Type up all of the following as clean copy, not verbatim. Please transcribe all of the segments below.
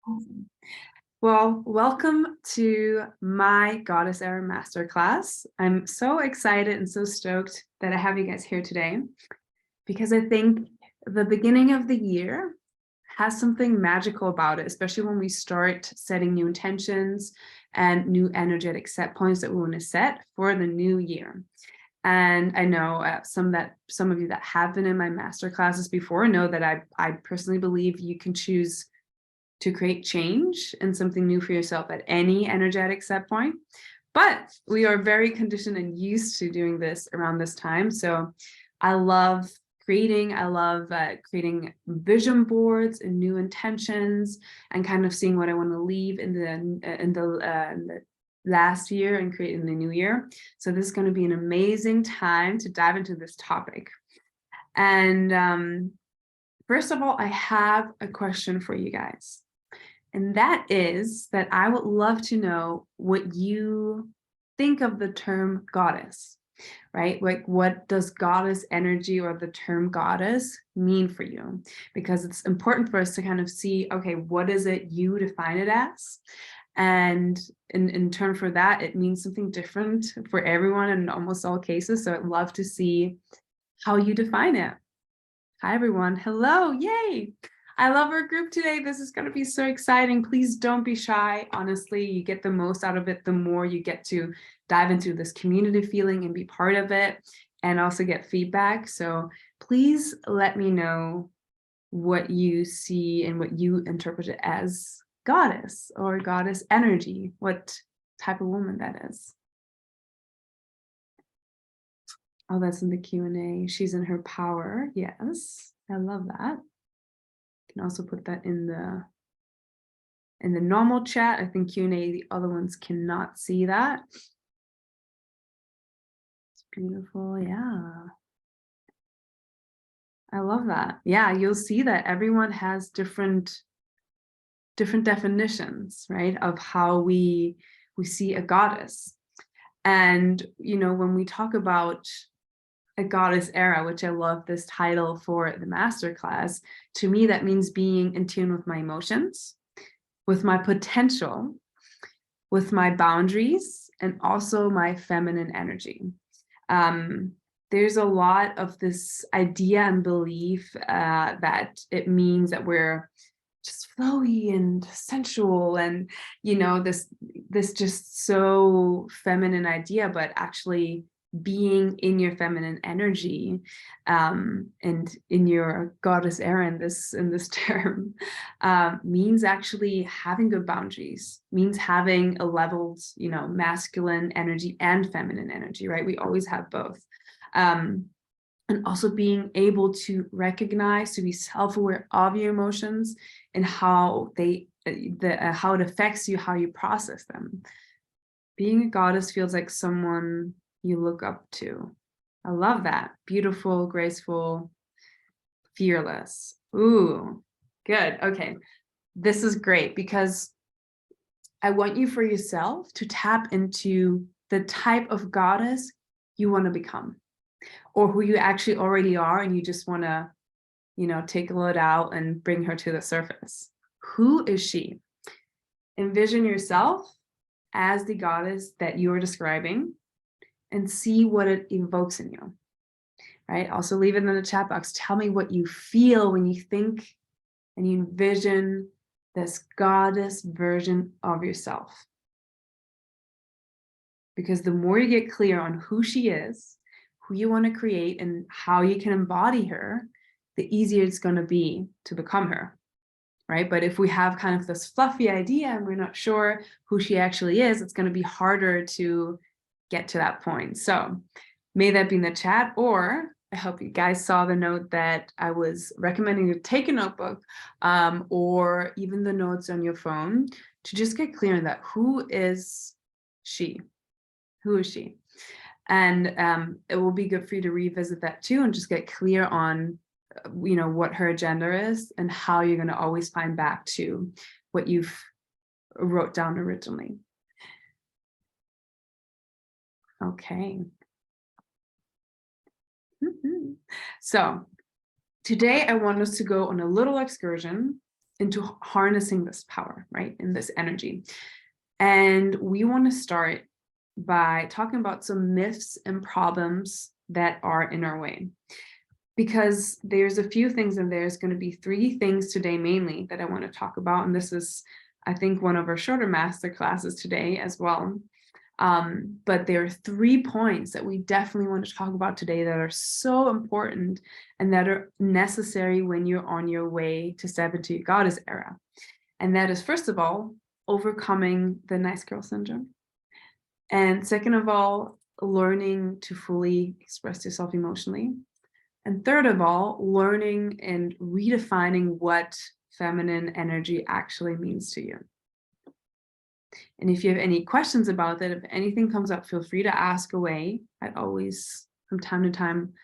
Awesome. Well, welcome to my Goddess Era Masterclass. I'm so excited and so stoked that I have you guys here today because I think the beginning of the year has something magical about it, especially when we start setting new intentions and new energetic set points that we want to set for the new year. And I know some of you that have been in my master classes before know that I personally believe you can choose to create change and something new for yourself at any energetic set point. But we are very conditioned and used to doing this around this time. So I love creating vision boards and new intentions and kind of seeing what I want to leave in the last year and create in the new year. So this is going to be an amazing time to dive into this topic. And first of all, I have a question for you guys. And that is that I would love to know what you think of the term goddess, right? Like, what does goddess energy or the term goddess mean for you? Because it's important for us to kind of see, okay, what is it you define it as? And in turn for that, it means something different for everyone in almost all cases. So I'd love to see how you define it. Hi, everyone. Hello. Yay. I love our group today. This is going to be so exciting. Please don't be shy. Honestly, you get the most out of it the more you get to dive into this community feeling and be part of it and also get feedback. So please let me know what you see and what you interpret it as goddess or goddess energy, what type of woman that is. Oh, that's in the Q&A. She's in her power. Yes, I love that. Can also put that in the normal chat. I think Q&A, the other ones cannot see that. It's beautiful. Yeah. I love that. Yeah, you'll see that everyone has different definitions, right, of how we see a goddess. And, you know, when we talk about a goddess era, which I love this title for the masterclass, to me, that means being in tune with my emotions, with my potential, with my boundaries, and also my feminine energy. There's a lot of this idea and belief that it means that we're just flowy and sensual and, you know, this just so feminine idea, but actually being in your feminine energy and in your goddess era in this term means actually having good boundaries, means having a leveled, you know, masculine energy and feminine energy, right? We always have both. And also being able to recognize, to be self-aware of your emotions and how how it affects you, how you process them. Being a goddess feels like someone you look up to. I love that. Beautiful, graceful, fearless. Ooh, good. Okay. This is great because I want you for yourself to tap into the type of goddess you want to become, or who you actually already are, and you just want to, you know, tickle it out and bring her to the surface. Who is she? Envision yourself as the goddess that you're describing and see what it evokes in you, right? Also leave it in the chat box. Tell me what you feel when you think and you envision this goddess version of yourself. Because the more you get clear on who she is, who you want to create, and how you can embody her, the easier it's going to be to become her, right? But if we have kind of this fluffy idea and we're not sure who she actually is, it's going to be harder to get to that point. So may that be in the chat, or I hope you guys saw the note that I was recommending you take a notebook or even the notes on your phone to just get clear on that. Who is she? Who is she? And it will be good for you to revisit that too and just get clear on, you know, what her agenda is and how you're going to always find back to what you've wrote down originally. Okay. So today I want us to go on a little excursion into harnessing this power, right? And this energy. And we want to start by talking about some myths and problems that are in our way. Because there's a few things, and there's going to be 3 things today mainly that I want to talk about. And this is, I think, one of our shorter master classes today as well. But there are 3 points that we definitely want to talk about today that are so important and that are necessary when you're on your way to step into your goddess era. And that is, first of all, overcoming the nice girl syndrome. And second of all, learning to fully express yourself emotionally. And third of all, learning and redefining what feminine energy actually means to you. And if you have any questions about that, if anything comes up, feel free to ask away. I always, from time to time,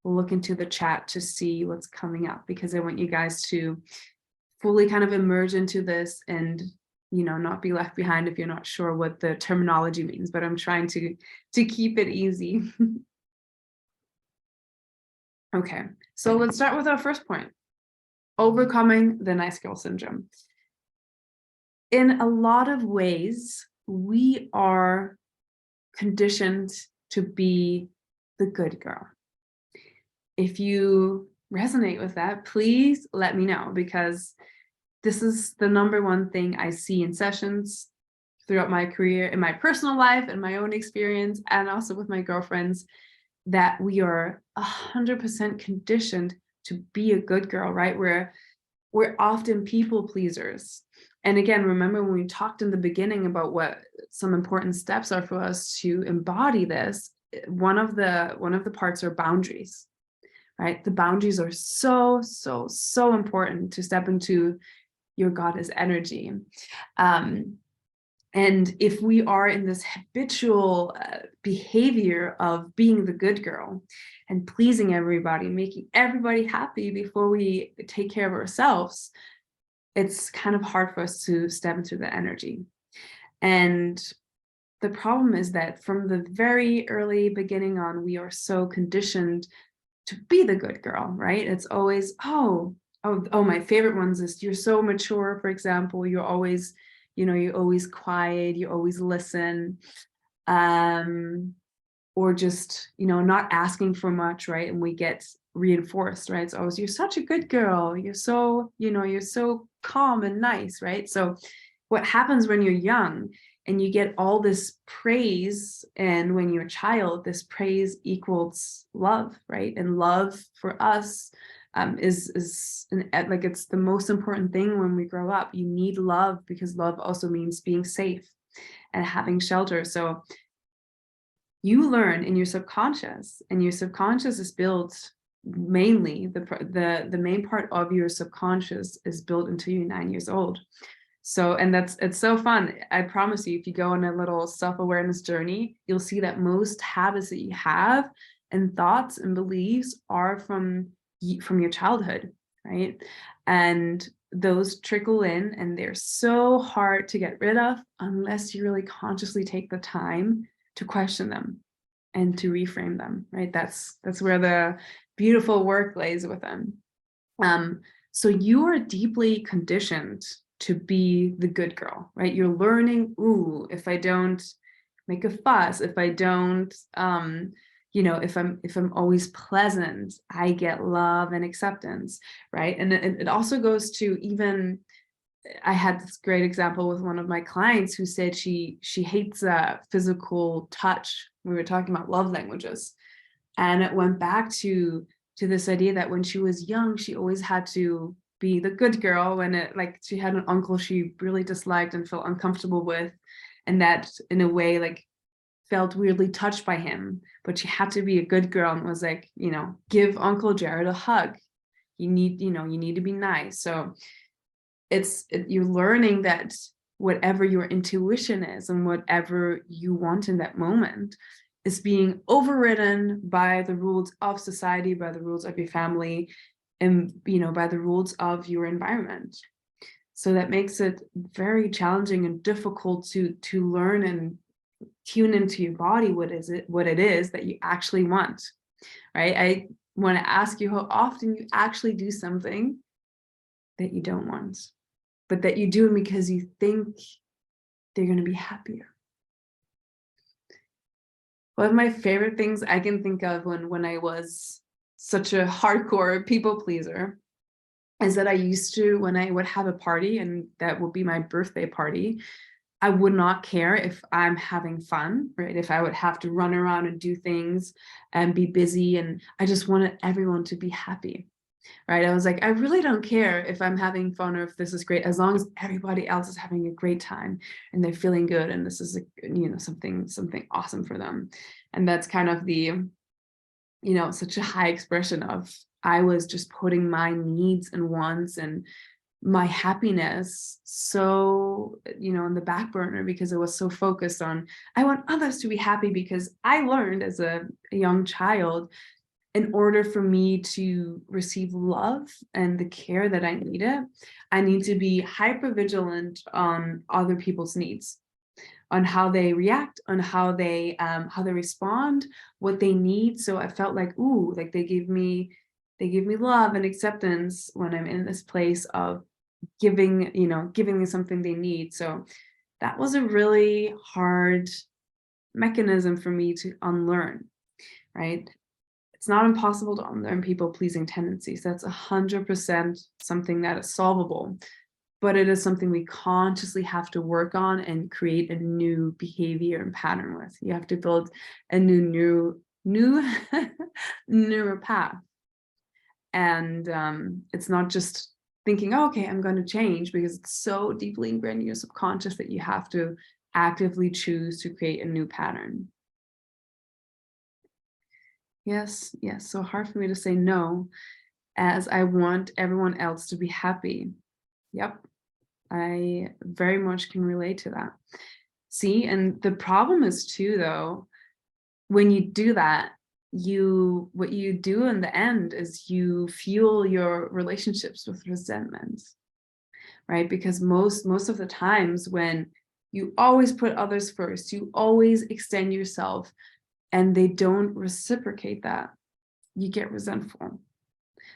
look into the chat to see what's coming up, because I want you guys to fully kind of emerge into this and, you know, not be left behind if you're not sure what the terminology means, but I'm trying to keep it easy. Okay, so let's start with our first point, overcoming the nice girl syndrome. In a lot of ways, we are conditioned to be the good girl. If you resonate with that, please let me know, because this is the #1 thing I see in sessions throughout my career, in my personal life, and my own experience, and also with my girlfriends, that we are 100% conditioned to be a good girl, right? We're often people pleasers. And again, remember when we talked in the beginning about what some important steps are for us to embody this, one of the parts are boundaries, right? The boundaries are so, so, so important to step into your goddess energy. And if we are in this habitual behavior of being the good girl and pleasing everybody, making everybody happy before we take care of ourselves, it's kind of hard for us to step into the energy. And the problem is that from the very early beginning on, we are so conditioned to be the good girl, right? It's always, oh, my favorite ones is, you're so mature, for example, you're always, you know, you're always quiet, you always listen, or just, you know, not asking for much, right? And we get reinforced, right? It's always, you're such a good girl, you're so, you know, you're so calm and nice, right? So what happens when you're young and you get all this praise, and when you're a child, this praise equals love, right? And love for us is like, it's the most important thing when we grow up. You need love, because love also means being safe and having shelter. So you learn in your subconscious, and your subconscious is built mainly, the main part of your subconscious is built until you're 9 years old. So, and it's so fun. I promise you, if you go on a little self-awareness journey, you'll see that most habits that you have and thoughts and beliefs are from your childhood, right? And those trickle in, and they're so hard to get rid of unless you really consciously take the time to question them and to reframe them, right? That's where the beautiful work lays with them. So you are deeply conditioned to be the good girl, right? You're learning, ooh, if I don't make a fuss, if I don't, you know, if I'm always pleasant, I get love and acceptance, right? And it also goes to, even, I had this great example with one of my clients who said she hates physical touch. We were talking about love languages, and it went back to this idea that when she was young, she always had to be the good girl when it, like, she had an uncle she really disliked and felt uncomfortable with, and that in a way like felt weirdly touched by him, but she had to be a good girl and was like, you know, give Uncle Jared a hug. You need to be nice. So you're learning that whatever your intuition is and whatever you want in that moment is being overridden by the rules of society, by the rules of your family, and, you know, by the rules of your environment. So that makes it very challenging and difficult to learn and tune into your body what it is that you actually want, right? I want to ask you how often you actually do something that you don't want, but that you do them because you think they're going to be happier. One of my favorite things I can think of when I was such a hardcore people pleaser is that I used to, when I would have a party, and that would be my birthday party, I would not care if I'm having fun, right? If I would have to run around and do things and be busy, and I just wanted everyone to be happy, right? I was like, I really don't care if I'm having fun or if this is great, as long as everybody else is having a great time and they're feeling good, and this is, something awesome for them. And that's kind of the, such a high expression of, I was just putting my needs and wants and my happiness so, in the back burner, because I was so focused on, I want others to be happy, because I learned as a young child, in order for me to receive love and the care that I needed, I need to be hyper vigilant on other people's needs, on how they react, on how they respond, what they need. So I felt like, ooh, like they give me love and acceptance when I'm in this place of giving me something they need. So that was a really hard mechanism for me to unlearn, right? It's not impossible to unlearn people-pleasing tendencies. That's 100% something that is solvable, but it is something we consciously have to work on and create a new behavior and pattern with. You have to build a new neural path. And it's not just thinking, oh, okay, I'm going to change, because it's so deeply ingrained in your subconscious that you have to actively choose to create a new pattern. Yes, so hard for me to say no, as I want everyone else to be happy. Yep, I very much can relate to that. See, and the problem is too, though, when you do that, what you do in the end is you fuel your relationships with resentment, right? Because most of the times, when you always put others first, you always extend yourself, and they don't reciprocate that, you get resentful.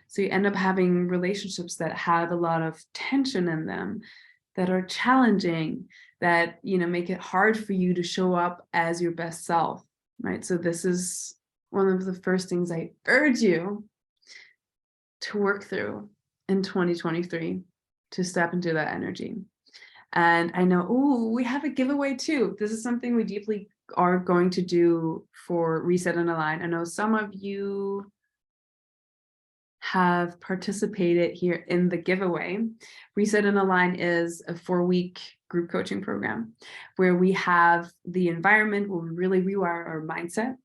So you end up having relationships that have a lot of tension in them, that are challenging, that make it hard for you to show up as your best self, right? So this is one of the first things I urge you to work through in 2023, to step into that energy. And I know, we have a giveaway too. This is something we deeply are going to do for Reset and Align. I know some of you have participated here in the giveaway. Reset and Align is a 4-week group coaching program where we have the environment where we really rewire our mindset,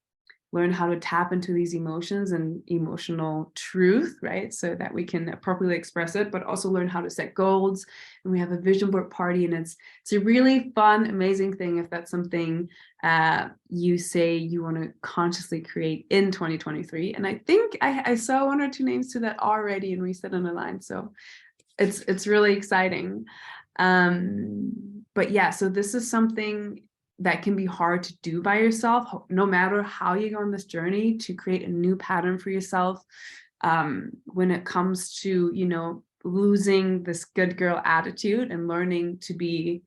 learn how to tap into these emotions and emotional truth, right? So that we can appropriately express it, but also learn how to set goals. And we have a vision board party, and it's a really fun, amazing thing if that's something you say you want to consciously create in 2023. And I think I saw 1 or 2 names to that already in Reset and Align. So it's really exciting. But yeah, so this is something that can be hard to do by yourself, no matter how you go on this journey to create a new pattern for yourself. When it comes to, losing this good girl attitude and learning to be,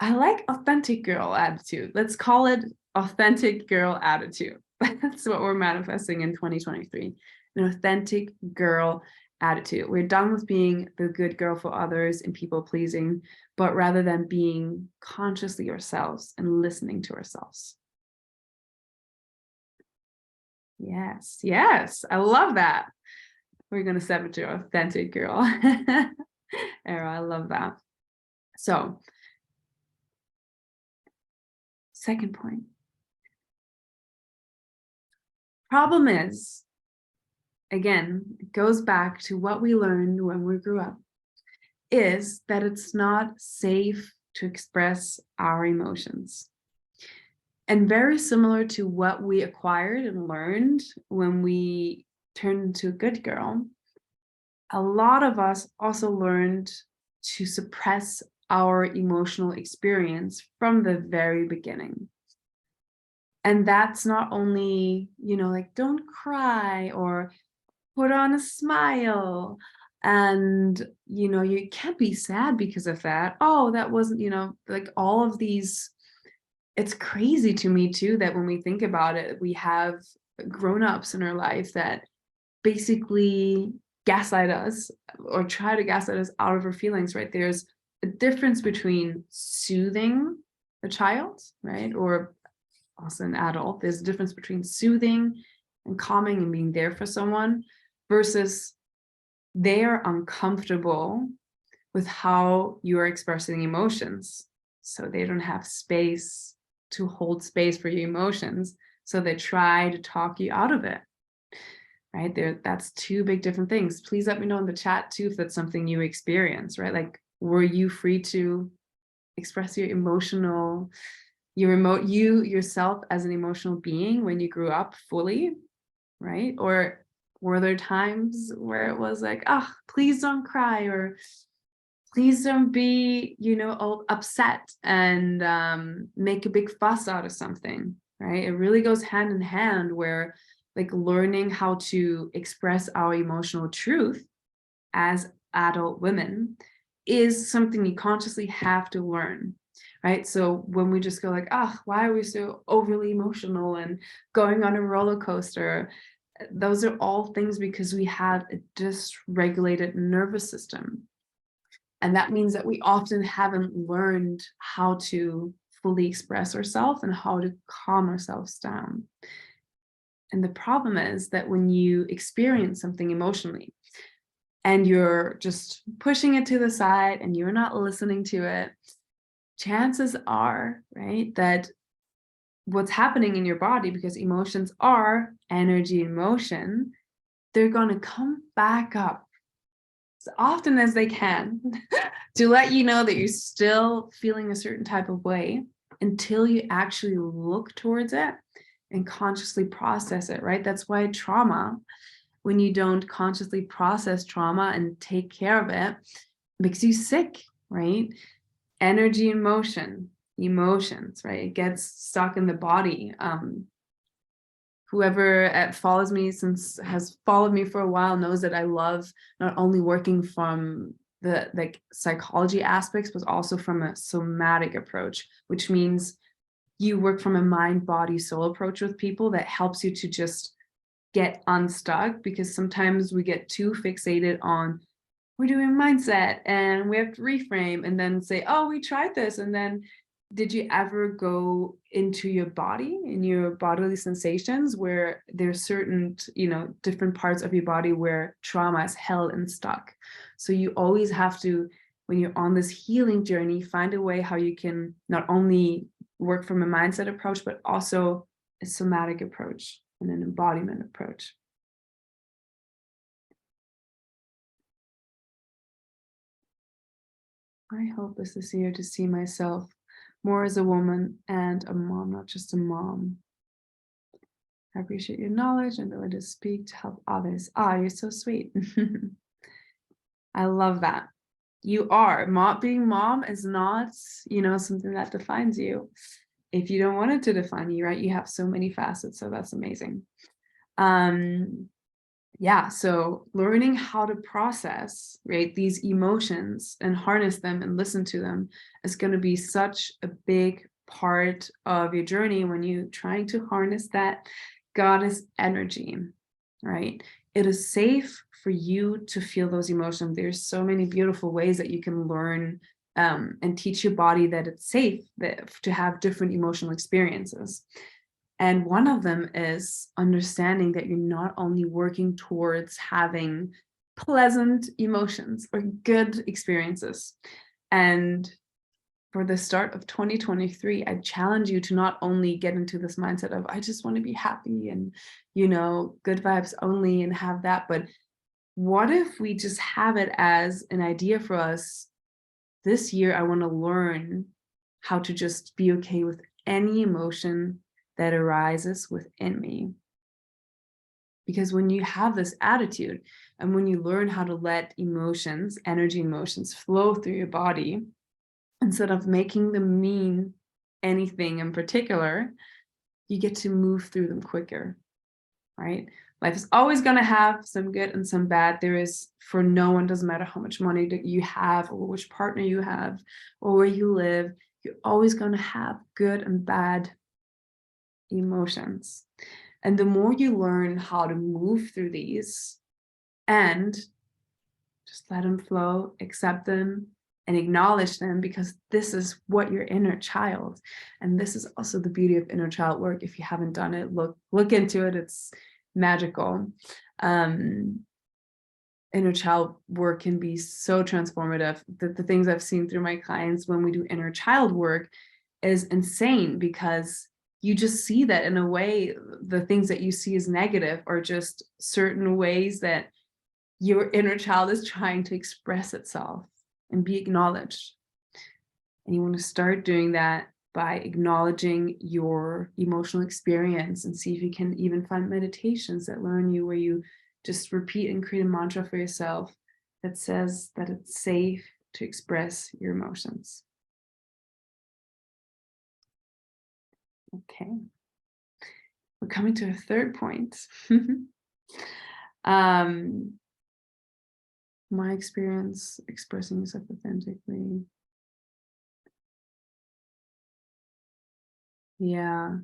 I like authentic girl attitude. Let's call it authentic girl attitude. That's what we're manifesting in 2023, an authentic girl attitude. We're done with being the good girl for others and people pleasing, but rather than being consciously ourselves and listening to ourselves. Yes, I love that. We're going to step into authentic girl era. I love that. So, second point. Problem is, again, it goes back to what we learned when we grew up, is that it's not safe to express our emotions. And very similar to what we acquired and learned when we turned into a good girl, a lot of us also learned to suppress our emotional experience from the very beginning. And that's not only, like, don't cry or put on a smile. And, you can't be sad because of that. Oh, that wasn't, like all of these. It's crazy to me too that when we think about it, we have grown-ups in our life that basically gaslight us or try to gaslight us out of our feelings, right? There's a difference between soothing a child, right? Or also an adult. There's a difference between soothing and calming and being there for someone versus they are uncomfortable with how you're expressing emotions. So they don't have space to hold space for your emotions. So they try to talk you out of it. Right there, that's two big different things. Please let me know in the chat too if that's something you experience, right? Like, were you free to express your you yourself as an emotional being when you grew up fully, right? Or were there times where it was like, oh, please don't cry, or please don't be, all upset and make a big fuss out of something, right? It really goes hand in hand where like learning how to express our emotional truth as adult women is something you consciously have to learn, right? So when we just go like, oh, why are we so overly emotional and going on a roller coaster? Those are all things because we have a dysregulated nervous system. And that means that we often haven't learned how to fully express ourselves and how to calm ourselves down. And the problem is that when you experience something emotionally and you're just pushing it to the side and you're not listening to it, chances are, right, that what's happening in your body, because emotions are energy in motion, they're going to come back up as often as they can to let you know that you're still feeling a certain type of way until you actually look towards it and consciously process it, right? That's why trauma, when you don't consciously process trauma and take care of it, makes you sick, right? Energy in motion, emotions, right? It gets stuck in the body. Whoever has followed me for a while knows that I love not only working from the like psychology aspects, but also from a somatic approach, which means you work from a mind, body, soul approach with people that helps you to just get unstuck, because sometimes we get too fixated on we're doing mindset and we have to reframe and then say, oh, we tried this. And then did you ever go into your body and your bodily sensations where there's certain, different parts of your body where trauma is held and stuck? So you always have to, when you're on this healing journey, find a way how you can not only work from a mindset approach, but also a somatic approach and an embodiment approach. I hope this is here to see myself more as a woman and a mom, not just a mom. I appreciate your knowledge and ability to speak to help others. Ah, you're so sweet. I love that. You are. Being mom is not, something that defines you. If you don't want it to define you, right? You have so many facets, so that's amazing. Yeah, so learning how to process, right, these emotions and harness them and listen to them is going to be such a big part of your journey when you're trying to harness that goddess energy, right? It is safe for you to feel those emotions. There's so many beautiful ways that you can learn and teach your body that it's safe to have different emotional experiences. And one of them is understanding that you're not only working towards having pleasant emotions or good experiences. And for the start of 2023, I challenge you to not only get into this mindset of, I just want to be happy and, good vibes only and have that, but what if we just have it as an idea for us? This year, I want to learn how to just be okay with any emotion that arises within me. Because when you have this attitude and when you learn how to let emotions, energy emotions, flow through your body, instead of making them mean anything in particular, you get to move through them quicker, right? Life is always going to have some good and some bad. There is, for no one, doesn't matter how much money that you have or which partner you have or where you live, you're always going to have good and bad emotions. And the more you learn how to move through these and just let them flow, accept them, and acknowledge them, because this is what your inner child. And this is also the beauty of inner child work. If you haven't done it, look into it. It's magical. Inner child work can be so transformative. The things I've seen through my clients when we do inner child work is insane, because you just see that in a way, the things that you see as negative are just certain ways that your inner child is trying to express itself and be acknowledged. And you want to start doing that by acknowledging your emotional experience, and see if you can even find meditations that learn you, where you just repeat and create a mantra for yourself that says that it's safe to express your emotions. Okay. We're coming to a third point. My experience expressing yourself authentically. Yeah.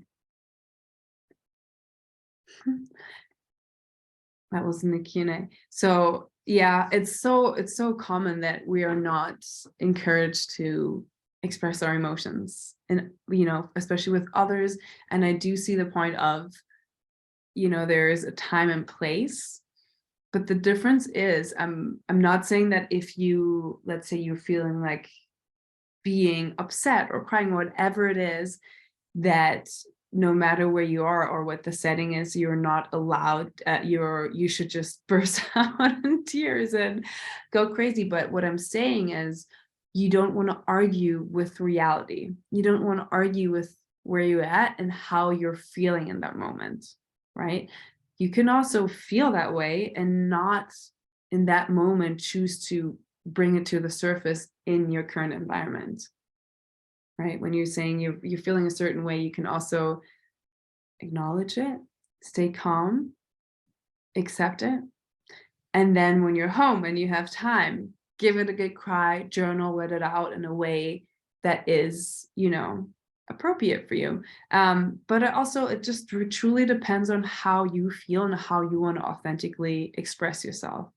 That was in the Q&A. So yeah, it's so common that we are not encouraged to express our emotions, and especially with others. And I do see the point of, there is a time and place, but the difference is, I'm not saying that if you, let's say you're feeling like being upset or crying, whatever it is, that no matter where you are or what the setting is, you're not allowed, you should just burst out in tears and go crazy. But what I'm saying is, you don't want to argue with reality. You don't want to argue with where you're at and how you're feeling in that moment, right? You can also feel that way and not in that moment choose to bring it to the surface in your current environment. Right? When you're saying you're feeling a certain way, you can also acknowledge it, stay calm, accept it. And then when you're home and you have time, give it a good cry, journal, let it out in a way that is, appropriate for you. But it just truly depends on how you feel and how you want to authentically express yourself.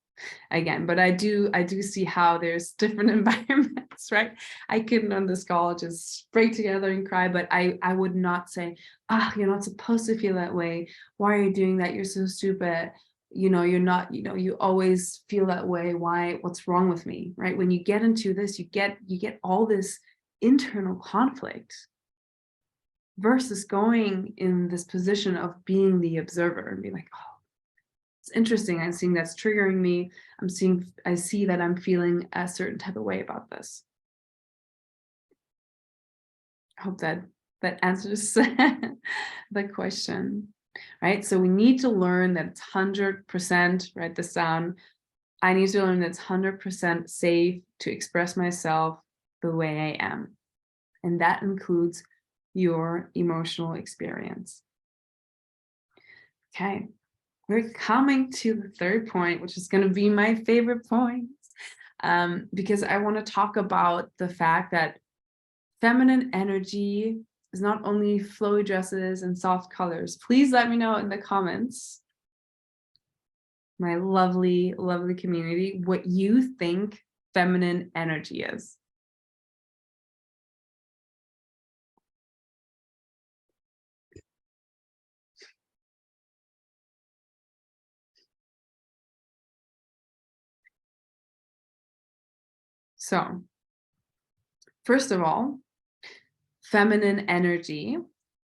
Again, but I do see how there's different environments, right? I couldn't on this call just break together and cry, but I would not say, you're not supposed to feel that way. Why are you doing that? You're so stupid. You're not, you always feel that way. Why? What's wrong with me, right? When you get into this, you get all this internal conflict, versus going in this position of being the observer and be like, oh, it's interesting. I'm seeing that's triggering me. I see that I'm feeling a certain type of way about this. I hope that answers the question, right? So we need to learn that it's 100%, write this down. I need to learn that it's 100% safe to express myself the way I am. And that includes your emotional experience. Okay. We're coming to the third point, which is going to be my favorite point, because I want to talk about the fact that feminine energy is not only flowy dresses and soft colors. Please let me know in the comments, my lovely, lovely community, what you think feminine energy is. So, first of all, feminine energy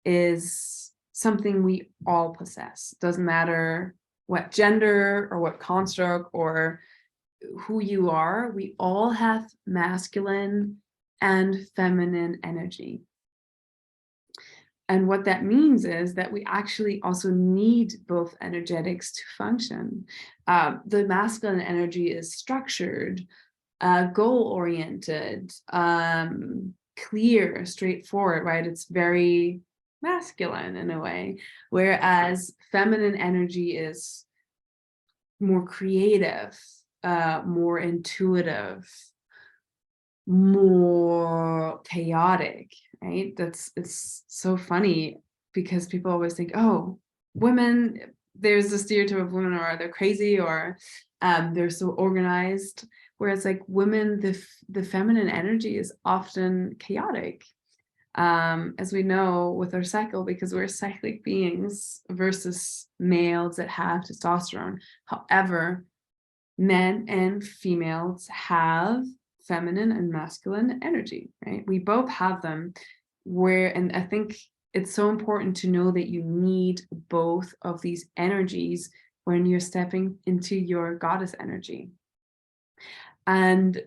is something we all possess. Doesn't matter what gender or what construct or who you are, we all have masculine and feminine energy. And what that means is that we actually also need both energetics to function. The masculine energy is structured, goal-oriented, clear, straightforward, right? It's very masculine in a way, whereas feminine energy is more creative, more intuitive, more chaotic, right? It's so funny because people always think, oh, women, there's the stereotype of women, or they're crazy, or they're so organized. Whereas like women, the feminine energy is often chaotic. As we know with our cycle, because we're cyclic beings versus males that have testosterone. However, men and females have feminine and masculine energy, right? We both have them, and I think it's so important to know that you need both of these energies when you're stepping into your goddess energy. And,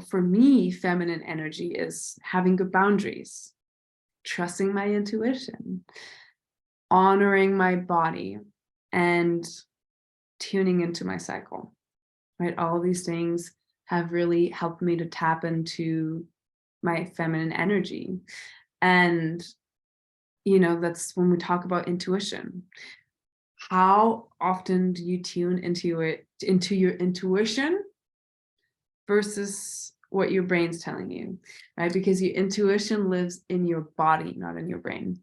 for me, feminine energy is having good boundaries, trusting my intuition, honoring my body, and tuning into my cycle, right? All of these things have really helped me to tap into my feminine energy. And, that's when we talk about intuition. How often do you tune into your intuition versus what your brain's telling you, right? Because your intuition lives in your body, not in your brain.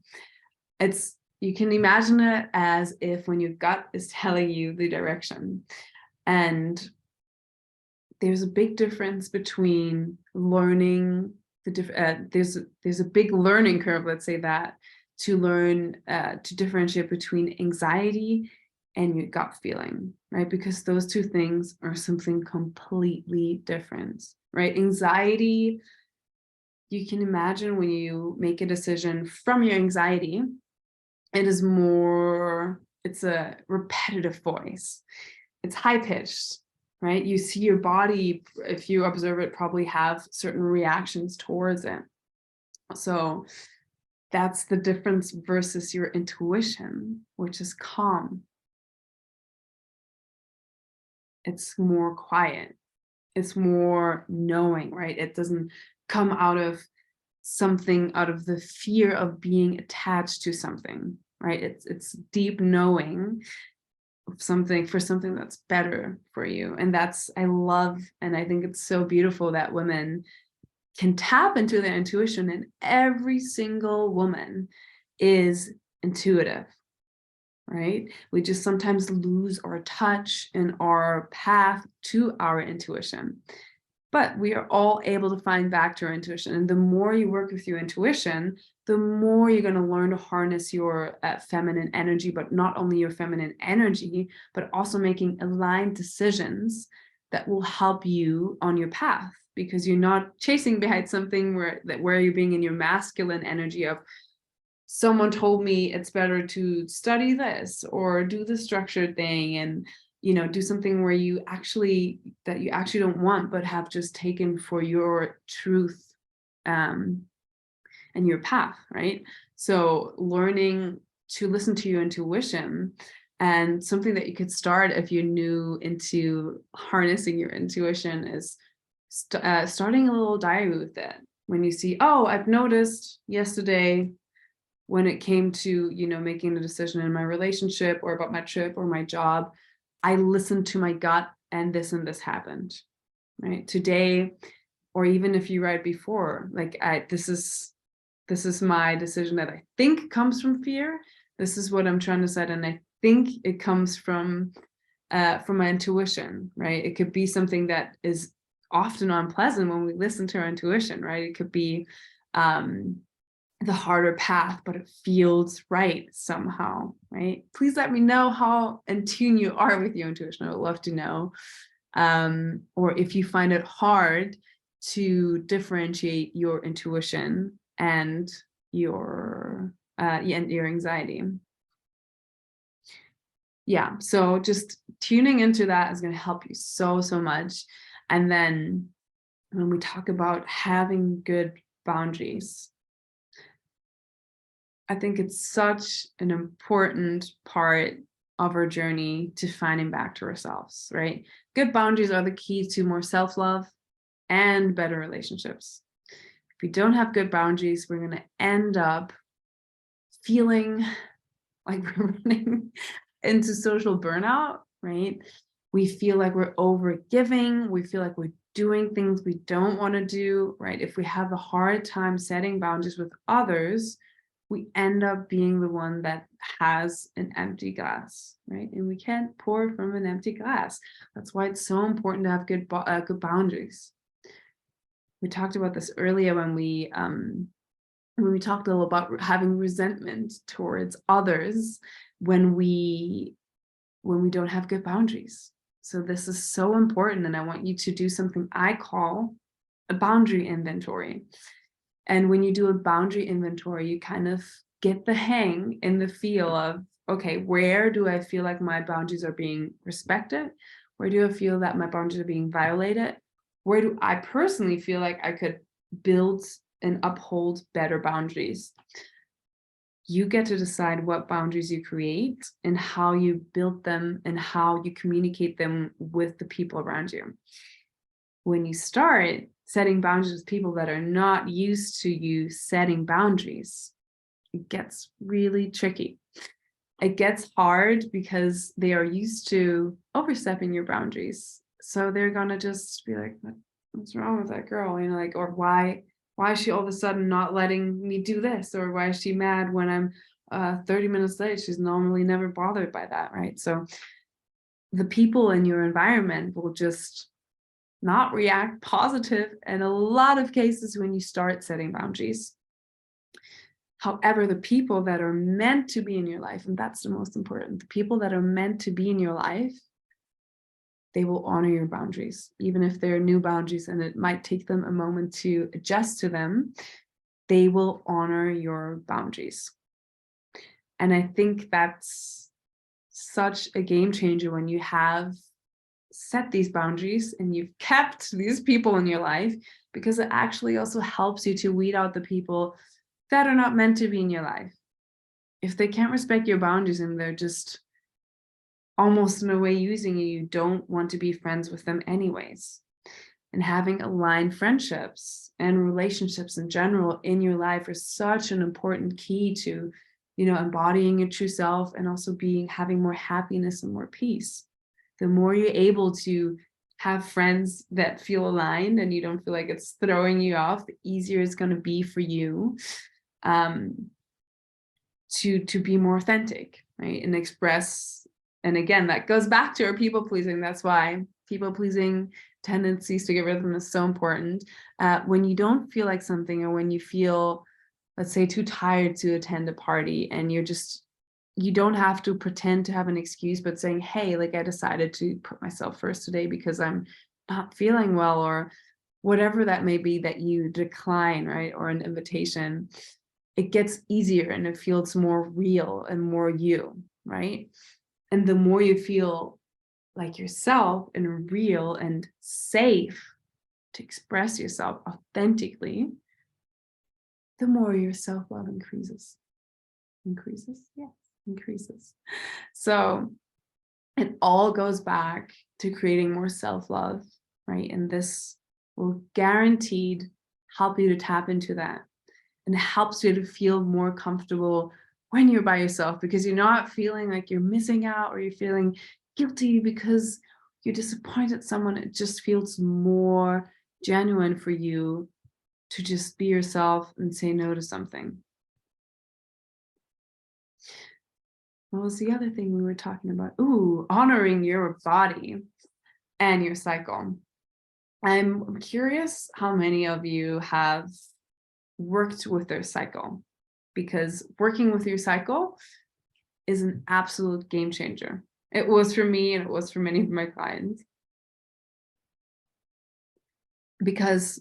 You can imagine it as if when your gut is telling you the direction. And there's a big difference between learning there's a big learning curve, let's say that, to learn to differentiate between anxiety and your gut feeling, right? Because those two things are something completely different, right? Anxiety, you can imagine when you make a decision from your anxiety, it's a repetitive voice. It's high pitched, right? You see your body, if you observe it, probably have certain reactions towards it. So that's the difference versus your intuition, which is calm. It's more quiet. It's more knowing, right? It doesn't come out of the fear of being attached to something, right? It's deep knowing something that's better for you. And I love, and I think it's so beautiful that women can tap into their intuition, and every single woman is intuitive, right? We just sometimes lose our touch and our path to our intuition. But we are all able to find back to our intuition. And the more you work with your intuition, the more you're going to learn to harness your feminine energy, but not only your feminine energy, but also making aligned decisions that will help you on your path, because you're not chasing behind something where you're being in your masculine energy of, someone told me it's better to study this or do the structured thing, and do something where you actually don't want, but have just taken for your truth and your path, right? So learning to listen to your intuition, and something that you could start if you're new into harnessing your intuition, is starting a little diary with it. When you see, oh, I've noticed yesterday when it came to, making a decision in my relationship or about my trip or my job, I listened to my gut and this happened, right? Today, or even if you write before, like this is my decision that I think comes from fear. This is what I'm trying to set, and I think it comes from my intuition, right? It could be something that is often unpleasant when we listen to our intuition, right? It could be the harder path, but it feels right somehow, right? Please let me know how in tune you are with your intuition. I would love to know. Or if you find it hard to differentiate your intuition and your anxiety. Yeah, so just tuning into that is going to help you so much. And then when we talk about having good boundaries, I think it's such an important part of our journey to finding back to ourselves, right? Good boundaries are the key to more self-love and better relationships. If we don't have good boundaries, we're going to end up feeling like we're running into social burnout, right? We feel like we're over giving. We feel like we're doing things we don't want to do, right? If we have a hard time setting boundaries with others, we end up being the one that has an empty glass, right? And we can't pour from an empty glass. That's why it's so important to have good boundaries. We talked about this earlier when we talked a little about having resentment towards others when we don't have good boundaries. So this is so important, and I want you to do something I call a boundary inventory. And when you do a boundary inventory, you kind of get the hang and the feel of, okay, where do I feel like my boundaries are being respected? Where do I feel that my boundaries are being violated? Where do I personally feel like I could build and uphold better boundaries? You get to decide what boundaries you create and how you build them and how you communicate them with the people around you. When you start setting boundaries with people that are not used to you setting boundaries, it gets really tricky. It gets hard because they are used to overstepping your boundaries. So they're gonna just be like, what's wrong with that girl? You know, like, or why is she all of a sudden not letting me do this? Or why is she mad when I'm 30 minutes late? She's normally never bothered by that, right? So the people in your environment will just not react positive in a lot of cases when you start setting boundaries. However, the people that are meant to be in your life, and that's the most important, the people that are meant to be in your life, they will honor your boundaries, even if they're new boundaries and it might take them a moment to adjust to them. They will honor your boundaries. And I think that's such a game changer when you have set these boundaries and you've kept these people in your life, because it actually also helps you to weed out the people that are not meant to be in your life. If they can't respect your boundaries and they're just almost in a way using you, you don't want to be friends with them anyways. And having aligned friendships and relationships in general in your life is such an important key to, embodying your true self and also having more happiness and more peace. The more you're able to have friends that feel aligned and you don't feel like it's throwing you off, the easier it's going to be for you to be more authentic, right? And express. And again, that goes back to our people pleasing. That's why people pleasing tendencies to get rid of them is so important. When you don't feel like something, or when you feel, let's say, too tired to attend a party, and you don't have to pretend to have an excuse, but saying, hey, like, I decided to put myself first today because I'm not feeling well, or whatever that may be that you decline, right? Or an invitation, it gets easier and it feels more real and more you, right? And the more you feel like yourself and real and safe to express yourself authentically, the more your self-love increases. Yes, increases. So it all goes back to creating more self-love, right? And this will guaranteed help you to tap into that, and it helps you to feel more comfortable when you're by yourself, because you're not feeling like you're missing out or you're feeling guilty because you're disappointed someone. It just feels more genuine for you to just be yourself and say no to something. What was the other thing we were talking about? Ooh, honoring your body and your cycle. I'm curious how many of you have worked with their cycle, because working with your cycle is an absolute game changer. It was for me, and it was for many of my clients. Because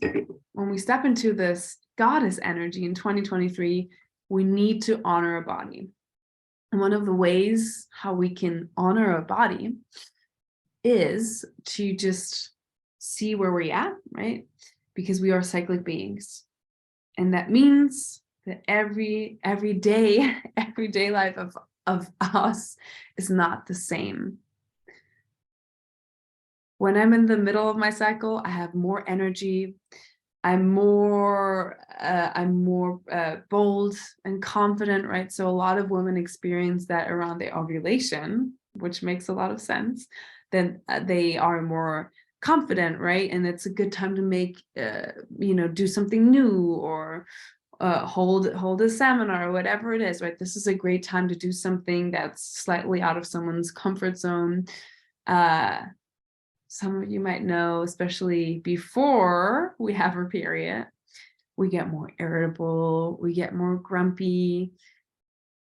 when we step into this goddess energy in 2023, we need to honor our body. And one of the ways how we can honor our body is to just see where we're at, right? Because we are cyclic beings. And that means that everyday life of us is not the same. When I'm in the middle of my cycle, I have more energy. I'm more bold and confident, right? So a lot of women experience that around their ovulation, which makes a lot of sense. then they are more confident, right? And it's a good time to make, do something new, or hold a seminar, or whatever it is, right? This is a great time to do something that's slightly out of someone's comfort zone. Some of you might know, especially before we have our period, we get more irritable, we get more grumpy,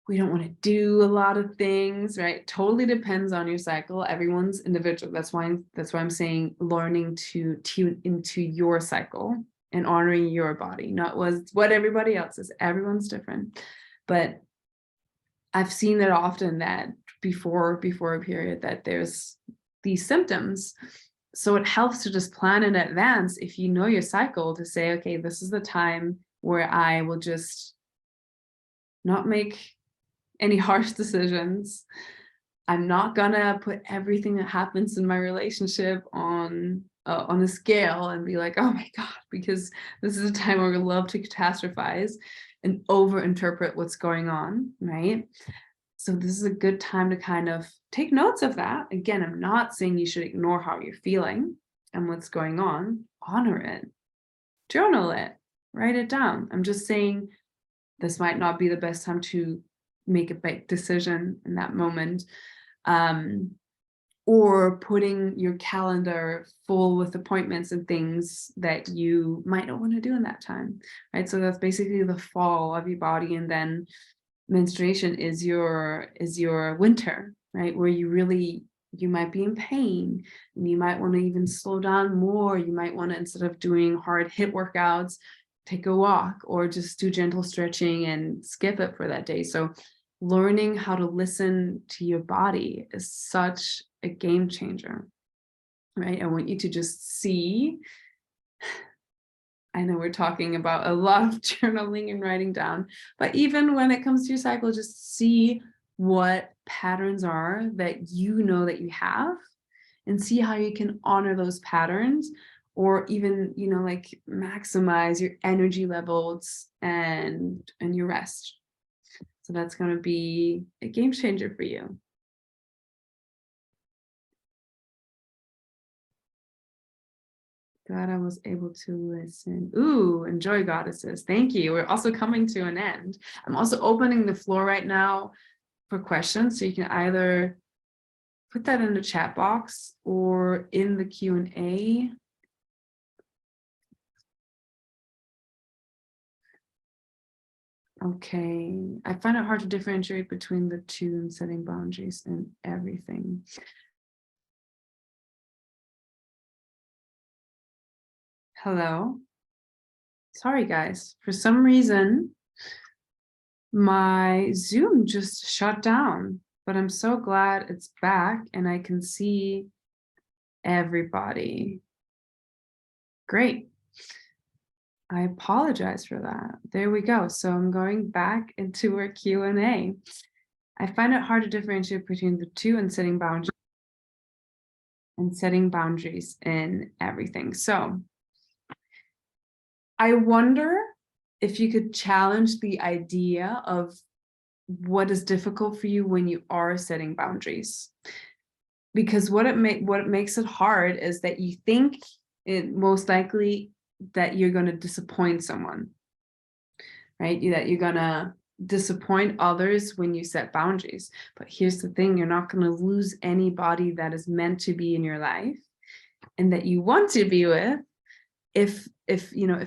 we don't want to do a lot of things, right? Totally depends on your cycle. Everyone's individual. That's why I'm saying learning to tune into your cycle and honoring your body, not what everybody else is. Everyone's different. But I've seen it often that before a period that there's these symptoms. So it helps to just plan in advance, if you know your cycle, to say, okay, this is the time where I will just not make any harsh decisions. I'm not gonna put everything that happens in my relationship on a scale and be like, oh my God, because this is a time where we love to catastrophize and over-interpret what's going on, right? So this is a good time to kind of take notes of that. Again, I'm not saying you should ignore how you're feeling and what's going on. Honor it, journal it, write it down. I'm just saying this might not be the best time to make a big decision in that moment, or putting your calendar full with appointments and things that you might not want to do in that time, right? So that's basically the fall of your body, and then menstruation is your winter, right? Where you might be in pain, and you might want to even slow down more. You might want to, instead of doing hard HIIT workouts, take a walk, or just do gentle stretching and skip it for that day. So learning how to listen to your body is such a game changer, right? I want you to just see, I know we're talking about a lot of journaling and writing down, but even when it comes to your cycle, just see what patterns are that you know that you have, and see how you can honor those patterns, or even, like maximize your energy levels and your rest. So that's going to be a game changer for you. Glad I was able to listen. Ooh, enjoy, goddesses. Thank you. We're also coming to an end. I'm also opening the floor right now for questions. So you can either put that in the chat box or in the Q&A. Okay. I find it hard to differentiate between the two and setting boundaries and everything. Hello. Sorry, guys. For some reason, my Zoom just shut down, but I'm so glad it's back and I can see everybody. Great. I apologize for that. There we go. So I'm going back into our Q&A. I find it hard to differentiate between the two and setting boundaries in everything. So I wonder if you could challenge the idea of what is difficult for you when you are setting boundaries. Because what makes it hard is that you think it most likely that you're going to disappoint someone, right? That you're going to disappoint others when you set boundaries. But here's the thing, you're not going to lose anybody that is meant to be in your life and that you want to be with if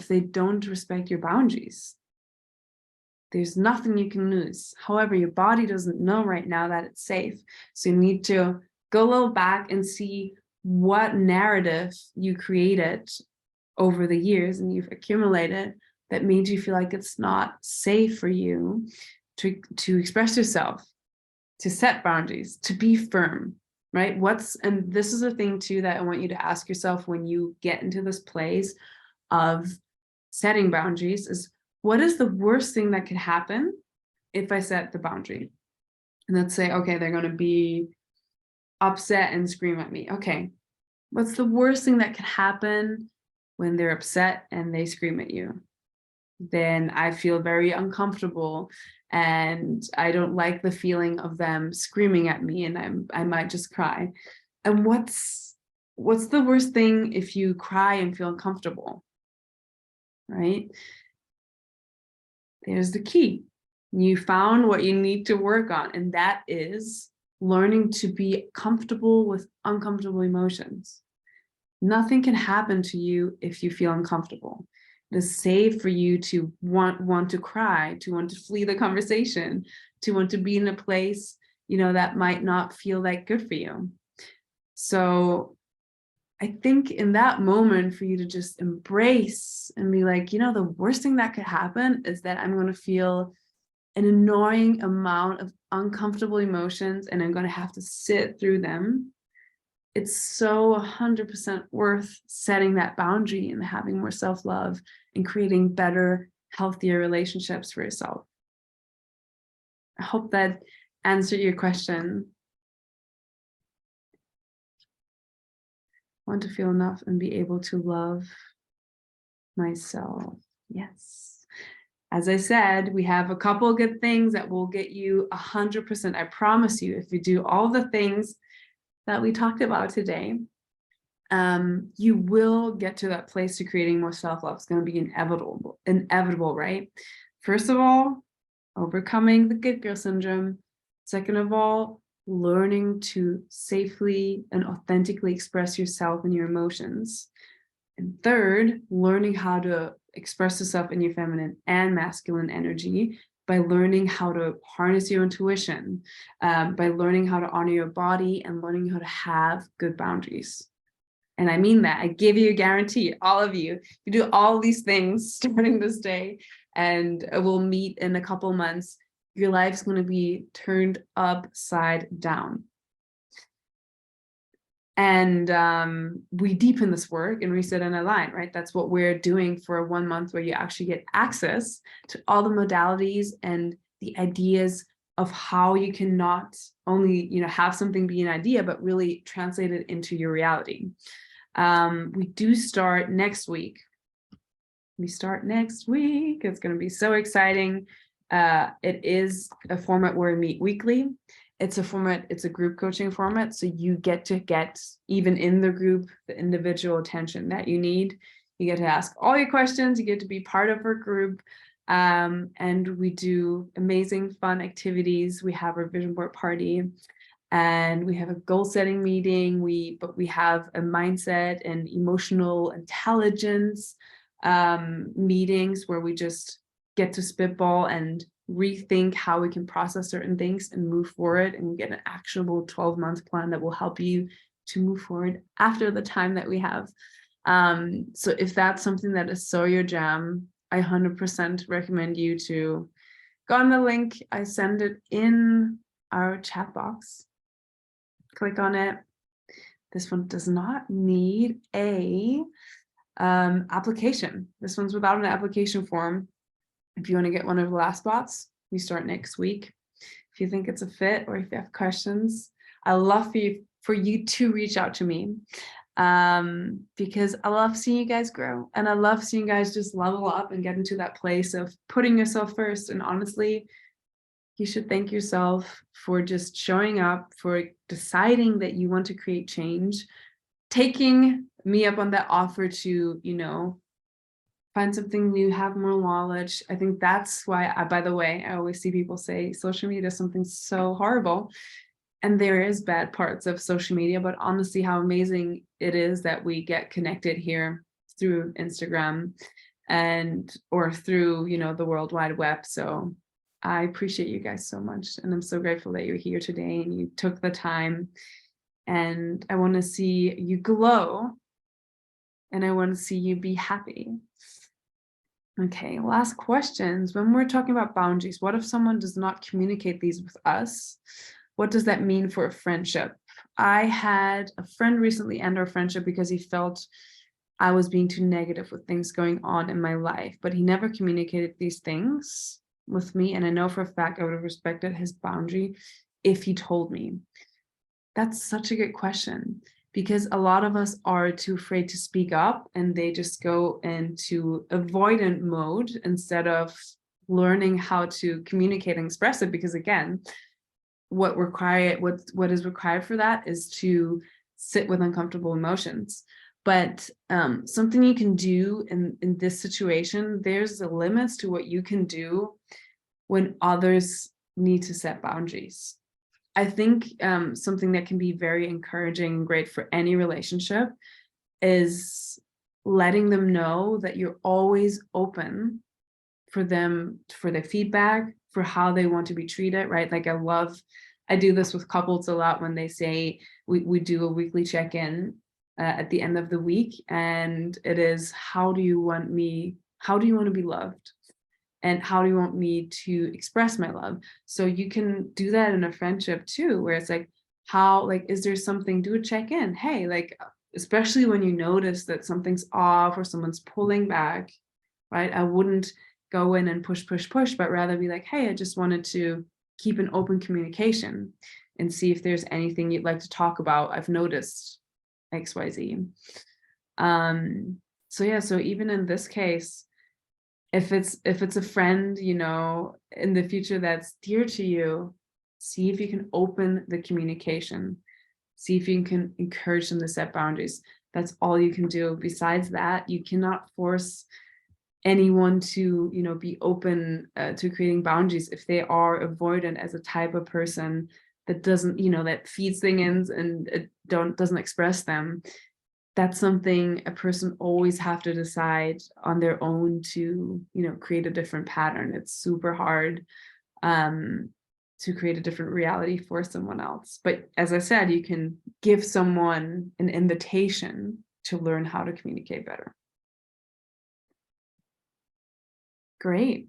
they don't respect your boundaries. There's nothing you can lose. However, your body doesn't know right now that it's safe. So you need to go a little back and see what narrative you created over the years and you've accumulated that made you feel like it's not safe for you to express yourself, to set boundaries, to be firm, right? And this is the thing too that I want you to ask yourself when you get into this place of setting boundaries is, what is the worst thing that could happen if I set the boundary? And let's say, okay, they're going to be upset and scream at me. Okay, what's the worst thing that could happen when they're upset and they scream at you? Then I feel very uncomfortable and I don't like the feeling of them screaming at me, and I might just cry. And what's the worst thing if you cry and feel uncomfortable, right? There's the key. You found what you need to work on, and that is learning to be comfortable with uncomfortable emotions. Nothing can happen to you if you feel uncomfortable. It is safe for you to want to cry, to want to flee the conversation, to want to be in a place, that might not feel that good for you. So I think in that moment for you to just embrace and be like, the worst thing that could happen is that I'm going to feel an annoying amount of uncomfortable emotions and I'm going to have to sit through them. It's so 100% worth setting that boundary and having more self-love and creating better, healthier relationships for yourself. I hope that answered your question. Want to feel enough and be able to love myself. Yes. As I said, we have a couple of good things that will get you 100%. I promise you, if you do all the things that we talked about today, you will get to that place to creating more self-love. It's going to be inevitable, right? First of all, overcoming the good girl syndrome. Second of all, learning to safely and authentically express yourself and your emotions. And third, learning how to express yourself in your feminine and masculine energy by learning how to harness your intuition, by learning how to honor your body and learning how to have good boundaries. And I mean that. I give you a guarantee, all of you do all these things starting this day, and we'll meet in a couple months. Your life's going to be turned upside down. And we deepen this work and reset and align, right? That's what we're doing for 1 month, where you actually get access to all the modalities and the ideas of how you can not only, have something be an idea, but really translate it into your reality. We do start next week. It's going to be so exciting. It is a format where we meet weekly. It's a group coaching format. So you get to get, even in the group, the individual attention that you need. You get to ask all your questions. You get to be part of our group. And we do amazing, fun activities. We have our vision board party. And we have a goal setting meeting. But we have a mindset and emotional intelligence meetings where we just get to spitball and rethink how we can process certain things and move forward, and get an actionable 12-month plan that will help you to move forward after the time that we have. So if that's something that is so your jam, I 100% recommend you to go on the link. I send it in our chat box. Click on it. This one does not need a application. This one's without an application form. If you want to get one of the last spots, we start next week. If you think it's a fit or if you have questions, I love for you to reach out to me, because I love seeing you guys grow, and I love seeing you guys just level up and get into that place of putting yourself first. And honestly, you should thank yourself for just showing up, for deciding that you want to create change, taking me up on that offer to, find something new, have more knowledge. I think that's why, by the way, I always see people say social media is something so horrible. And there is bad parts of social media, but honestly, how amazing it is that we get connected here through Instagram or through, the World Wide Web. So I appreciate you guys so much. And I'm so grateful that you're here today and you took the time. And I want to see you glow. And I want to see you be happy. Okay, last questions. When we're talking about boundaries, what if someone does not communicate these with us? What does that mean for a friendship? I had a friend recently end our friendship because he felt I was being too negative with things going on in my life, but he never communicated these things with me. And I know for a fact I would have respected his boundary if he told me. That's such a good question, because a lot of us are too afraid to speak up, and they just go into avoidant mode instead of learning how to communicate and express it. Because again, what is required for that is to sit with uncomfortable emotions. But something you can do in this situation, there's the limits to what you can do when others need to set boundaries. I think something that can be very encouraging and great for any relationship is letting them know that you're always open for them, for their feedback, for how they want to be treated, right? Like I do this with couples a lot when they say, we do a weekly check-in at the end of the week, and it is, how do you want to be loved? And how do you want me to express my love? So you can do that in a friendship too, where it's like, is there something, do a check-in. Hey, like, especially when you notice that something's off or someone's pulling back, right? I wouldn't go in and push, but rather be like, hey, I just wanted to keep an open communication and see if there's anything you'd like to talk about. I've noticed XYZ. So even in this case, if it's a friend, in the future that's dear to you, see if you can open the communication. See if you can encourage them to set boundaries. That's all you can do. Besides that, you cannot force anyone to, be open to creating boundaries if they are avoidant as a type of person that doesn't, that feeds things and doesn't express them. That's something a person always have to decide on their own to, create a different pattern. It's super hard to create a different reality for someone else. But as I said, you can give someone an invitation to learn how to communicate better. Great.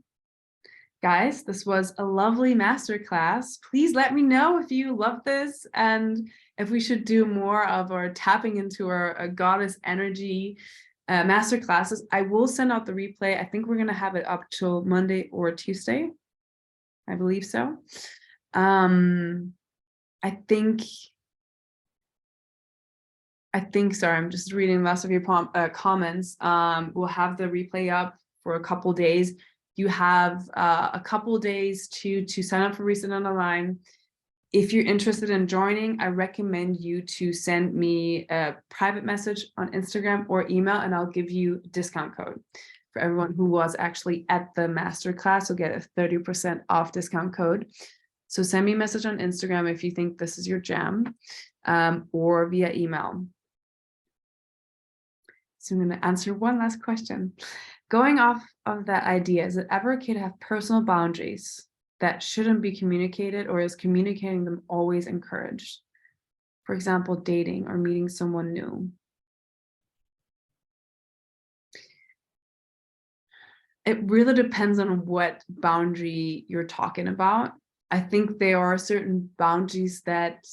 Guys, this was a lovely masterclass. Please let me know if you love this and if we should do more of our tapping into our goddess energy masterclasses. I will send out the replay. I think we're going to have it up till Monday or Tuesday. I believe so. I think, sorry, I'm just reading lots of your comments. We'll have the replay up for a couple days. You have a couple days to sign up for Reset on the Line. If you're interested in joining, I recommend you to send me a private message on Instagram or email, and I'll give you a discount code for everyone who was actually at the masterclass. You'll get a 30% off discount code. So send me a message on Instagram if you think this is your jam, or via email. So I'm going to answer one last question. Going off of that idea, is it ever okay to have personal boundaries that shouldn't be communicated, or is communicating them always encouraged? For example, dating or meeting someone new. It really depends on what boundary you're talking about. I think there are certain boundaries that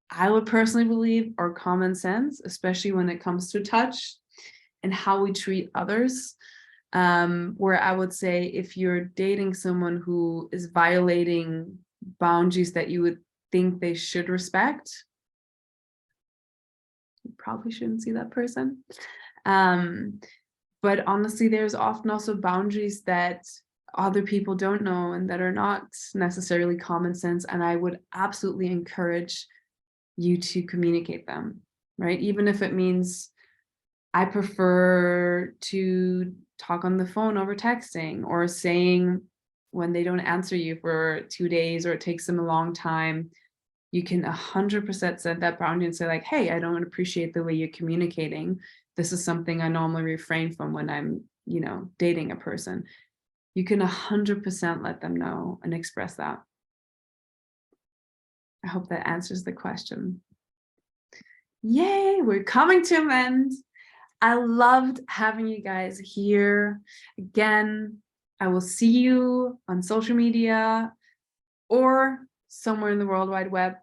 I would personally believe are common sense, especially when it comes to touch and how we treat others. Where I would say if you're dating someone who is violating boundaries that you would think they should respect, you probably shouldn't see that person. But honestly, there's often also boundaries that other people don't know and that are not necessarily common sense. And I would absolutely encourage you to communicate them, right? Even if it means I prefer to talk on the phone over texting, or saying when they don't answer you for 2 days or it takes them a long time, you can 100% set that boundary and say like, hey, I don't appreciate the way you're communicating. This is something I normally refrain from when I'm, dating a person. You can 100% let them know and express that. I hope that answers the question. Yay, we're coming to an end. I loved having you guys here. Again, I will see you on social media or somewhere in the World Wide Web.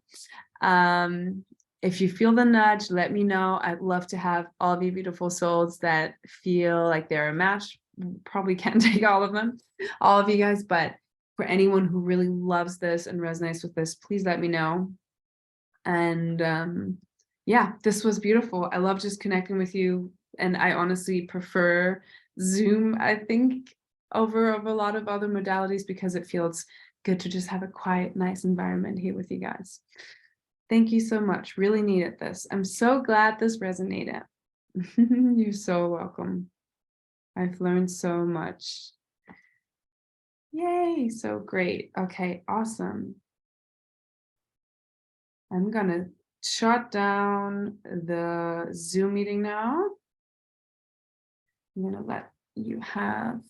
If you feel the nudge, let me know. I'd love to have all of you beautiful souls that feel like they're a match. Probably can't take all of them, all of you guys, but for anyone who really loves this and resonates with this, please let me know. And yeah, this was beautiful. I love just connecting with you. And I honestly prefer Zoom, I think, over a lot of other modalities, because it feels good to just have a quiet, nice environment here with you guys. Thank you so much. Really needed this. I'm so glad this resonated. You're so welcome. I've learned so much. Yay, so great. Okay, awesome. I'm gonna shut down the Zoom meeting now. I'm gonna let you have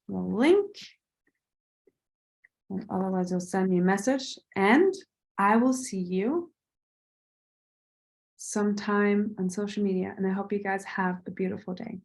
the link, and otherwise you'll send me a message, and I will see you sometime on social media. And I hope you guys have a beautiful day.